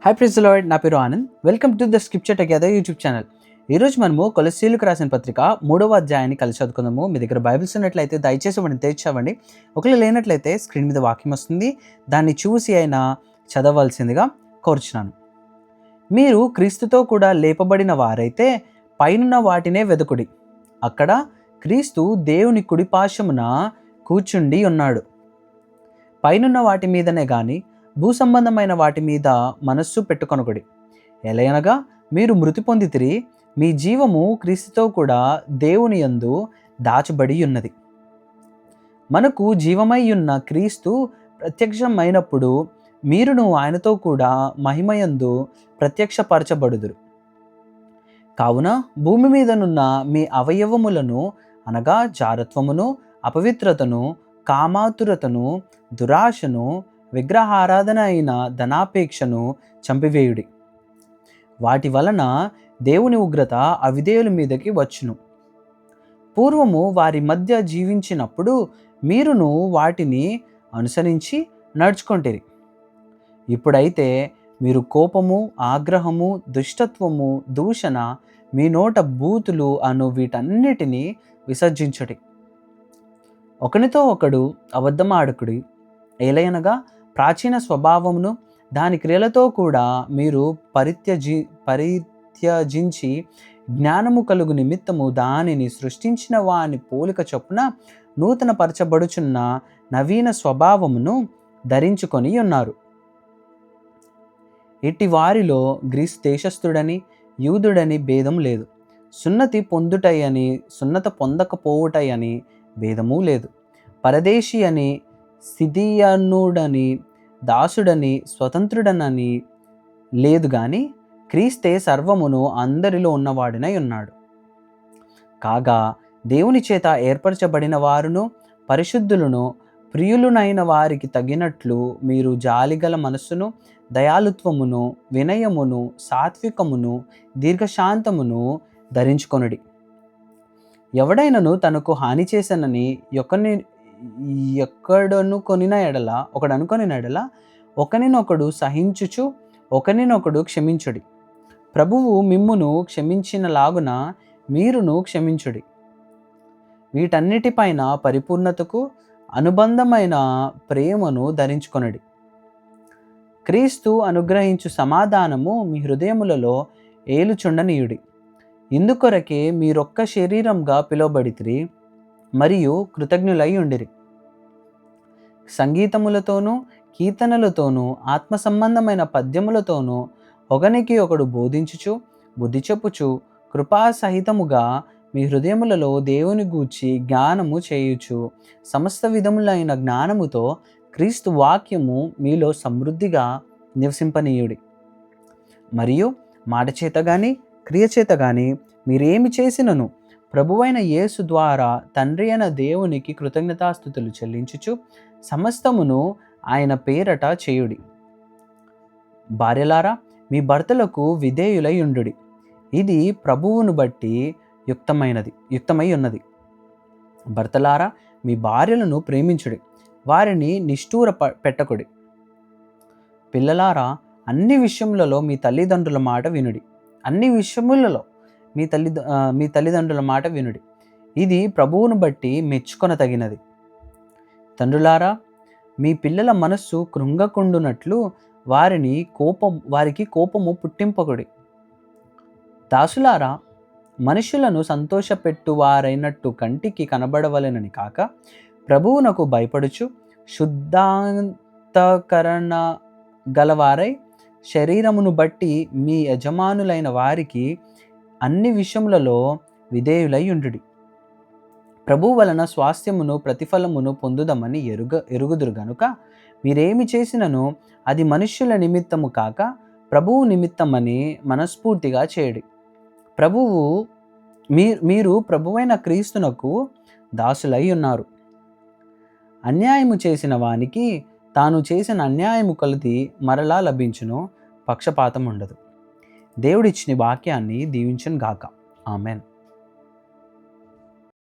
High praise the lord. నా పేరు Anand. Welcome to the scripture together YouTube channel. ఈరోజు మనము కొలస్సీలకు రాసిన పత్రిక 3వ అధ్యాయాన్ని కలిసి చదువుకుందాము. మీ దగ్గర బైబిల్స్ ఉన్నట్లయితే దయచేసి వాటిని తెచ్చావండి. ఒకవేళ లేనట్లయితే స్క్రీన్ మీద వాక్యం వస్తుంది, దాన్ని చూసి అయినా చదవవలసిందిగా కోరుచున్నాను. మీరు క్రీస్తుతో కూడా లేపబడిన వారైతే పైనున్న వాటినే వెదకుడి. అక్కడ క్రీస్తు దేవుని కుడిపార్శ్వమున కూర్చుండి ఉన్నాడు. పైనున్న వాటి మీదనే గాని భూసంబంధమైన వాటి మీద మనస్సు పెట్టుకొనకుడి. ఎలయనగా మీరు మృతి పొందితిరి, మీ జీవము క్రీస్తుతో కూడా దేవుని యందు దాచబడి ఉన్నది. మనకు జీవమై ఉన్న క్రీస్తు ప్రత్యక్షమైనప్పుడు మీరును ఆయనతో కూడా మహిమయందు ప్రత్యక్షపరచబడుదురు. కావున భూమి మీదనున్న మీ అవయవములను అనగా జారత్వమును, అపవిత్రతను, కామాతురతను, దురాశను, విగ్రహారాధన అయిన ధనాపేక్షను చంపివేయుడి. వాటి వలన దేవుని ఉగ్రత అవిధేయుల మీదకి వచ్చును. పూర్వము వారి మధ్య జీవించినప్పుడు మీరును వాటిని అనుసరించి నడుచుకొంటిరి. ఇప్పుడైతే మీరు కోపము, ఆగ్రహము, దుష్టత్వము, దూషణ, మీ నోట బూతులు అను వీటన్నిటినీ విసర్జించుడి. ఒకనితో ఒకడు అబద్ధమాడకుడి. ఏలయనగా ప్రాచీన స్వభావమును దాని క్రియలతో కూడా మీరు పరిత్యజించి జ్ఞానము కలుగు నిమిత్తము దానిని సృష్టించిన వాని పోలిక చొప్పున నూతన పరచబడుచున్న నవీన స్వభావమును ధరించుకొని ఉన్నారు. ఇట్టి వారిలో గ్రీసు దేశస్థుడని యూదుడని భేదం లేదు, సున్నతి పొందుటయని సున్నత పొందకపోవుటయని భేదము లేదు, పరదేశీ అని సిథియనుడని దాసుడని స్వతంత్రుడనని లేదు, గాని క్రీస్తే సర్వమును అందరిలో ఉన్నవాడినై ఉన్నాడు. కాగా దేవుని చేత ఏర్పరచబడిన వారును పరిశుద్ధులను ప్రియులునైన వారికి తగినట్లు మీరు జాలిగల మనస్సును, దయాలుత్వమును, వినయమును, సాత్వికమును, దీర్ఘశాంతమును ధరించుకొనుడి. ఎవడైనను తనకు హాని చేసనని ఒకడనుకొనిన ఎడల ఒకనినొకడు సహించుచు ఒకనినొకడు క్షమించుడి. ప్రభువు మిమ్మును క్షమించినలాగున మీరును క్షమించుడి. వీటన్నిటిపైన పరిపూర్ణతకు అనుబంధమైన ప్రేమను ధరించుకొనుడి. క్రీస్తు అనుగ్రహించు సమాధానము మీ హృదయములలో ఏలుచుండనీయుడి. ఇందుకొరకే మీరొక్క శరీరంగా పిలువబడితిరి మరియు కృతజ్ఞులై ఉండిరి. సంగీతములతోనూ కీర్తనలతోనూ ఆత్మ సంబంధమైన పద్యములతోనూ ఒకనికి ఒకడు బోధించుచు బుద్ధి చెప్పుచు కృపాసహితముగా మీ హృదయములలో దేవుని గూర్చి జ్ఞానము చేయుచు సమస్త విధములైన జ్ఞానముతో క్రీస్తు వాక్యము మీలో సమృద్ధిగా నివసింపనీయుడి. మరియు మాట చేత గాని క్రియ చేత గాని మీరేమి చేసినను ప్రభువైన యేసు ద్వారా తండ్రి అయిన దేవునికి కృతజ్ఞతాస్తుతులు చెల్లించుచు సమస్తమును ఆయన పేరట చేయుడి. భార్యలారా, మీ భర్తలకు విధేయులై ఉండుడి. ఇది ప్రభువును బట్టి యుక్తమై ఉన్నది. భర్తలారా, మీ భార్యలను ప్రేమించుడి, వారిని నిష్ఠూర పెట్టకుడి. పిల్లలారా, అన్ని విషయములలో మీ తల్లిదండ్రుల మాట వినుడి. అన్ని విషయములలో మీ తల్లిదండ్రుల మాట వినుడి, ఇది ప్రభువును బట్టి మెచ్చుకొనతగినది. తండ్రులారా, మీ పిల్లల మనస్సు కృంగకుండునట్లు వారికి కోపము పుట్టింపకుడి. దాసులారా, మనుషులను సంతోషపెట్టువారైనట్టు కంటికి కనబడవలెనని కాక ప్రభువునకు భయపడుచు శుద్ధాంతకరణ గలవారై శరీరమును బట్టి మీ యజమానులైన వారికి అన్ని విషయములలో విధేయులై ఉండుడి. ప్రభువు వలన స్వాస్థ్యమును ప్రతిఫలమును పొందుదమని ఎరుగుదురు గనుక మీరేమి చేసినను అది మనుష్యుల నిమిత్తము కాక ప్రభువు నిమిత్తమని మనస్ఫూర్తిగా చేయుడి. మీరు ప్రభువైన క్రీస్తునకు దాసులై ఉన్నారు. అన్యాయము చేసిన వానికి తాను చేసిన అన్యాయము కొలది మరలా లభించును, పక్షపాతం ఉండదు. దేవుడిచ్చిన వాక్యాన్ని దీవించును గాక. ఆమెన్.